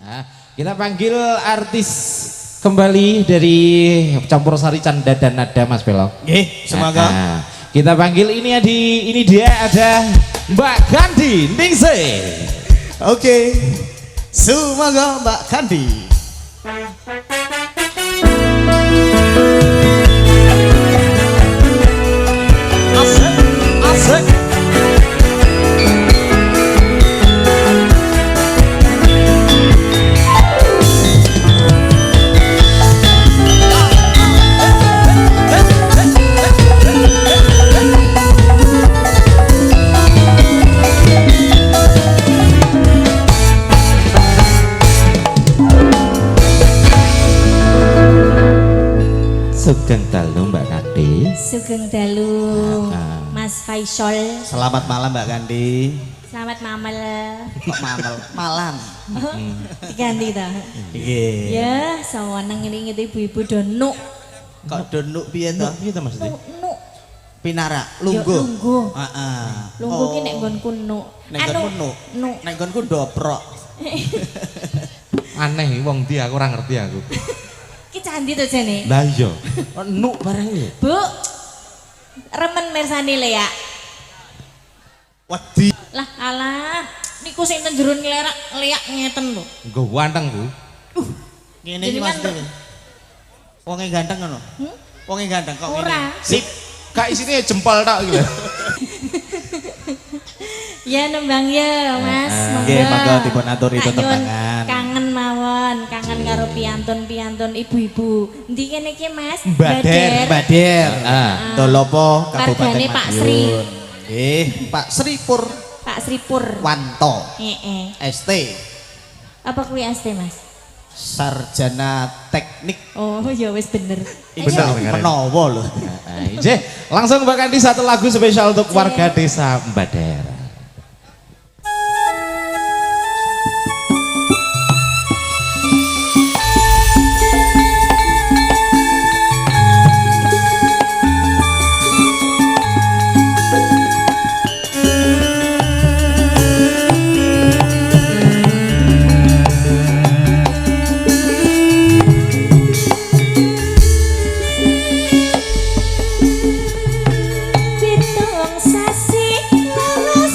Nah, kita panggil artis kembali dari Campur Sari Canda dan Nada Mas Belok. Nggih, semoga. Kita panggil ini dia ada Mbak Kandi Ningse. Oke. Semoga Mbak Kandi. Asik, asik. Sugeng dalu Mbak Kandi. Sugeng dalu Mas Faisal. Selamat malam Mbak Kandi. Selamat mamel. Kok mamel? Malam. Diganti ta. Nggih. Ya, saweneng ngiringi ibu-ibu do nuk. Kok donuk piye to? Piye to maksudnya? Nuk. Pinara, Ya, lungguh. lungguh. Heeh. Lungguh ki nek nggonku nuk. Nek nggonku nuk. Nuk. Nek nggonku doprok. Aneh wong ndi aku ora ngerti aku. Ki candi to jane. Lah iya. Nuk barang iki. Bu. Remen mirsani le ya. Wedi. Lah alah, niku sing teng jero nglerak leak ngeten lho. Nggo wanteng ku. Ngene iki Mas Dewi. Wonge ganteng ngono. Wonge ganteng kok ngene. Ora. Sip. Kak isine jempol tok iki lho. Ya nembang ya Mas. Nggih, monggo dipun aturi Tak nyuwun tetembangan. Kangen mawon, kangen karo piantun-piantun ibu-ibu. Endi kene iki Mas? Bader. Dolopo Kabupaten Wargane Pak Sri. Madiun. Nggih, Pak Sri Pur Pak Sripur. Wanto. Heeh. ST. Apa kuwi ST Mas? Sarjana Teknik. Oh ya wis bener. Bener, Ayo. bener. Menawa lho. Ije, langsung Mbak Kandi satu lagu spesial untuk warga desa Mbader. Pitung sasi lawas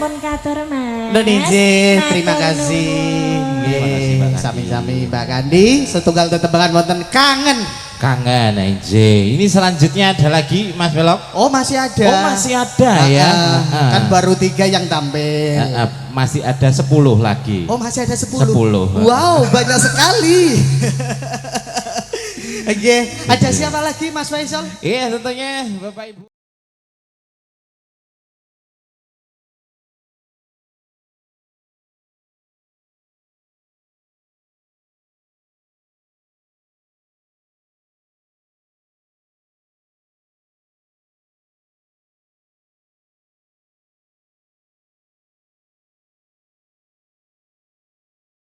sampun katur Mas. Lho Niji, terima Matur kasih. nuwun. Terima kasih, Mbak Nggih, Kandi. sami-sami Mbak Kandi, setunggal tetebangan wonten kangen. Kangen Enje. Ini selanjutnya ada lagi Mas Belok. Oh, masih ada. Oh masih ada ya. Kan baru 3 yang tampil. Masih ada 10 lagi. Oh, masih ada 10. 10. Wow, banyak sekali. Oke, ada siapa lagi Mas Faisal? Iya tentunya Bapak Ibu.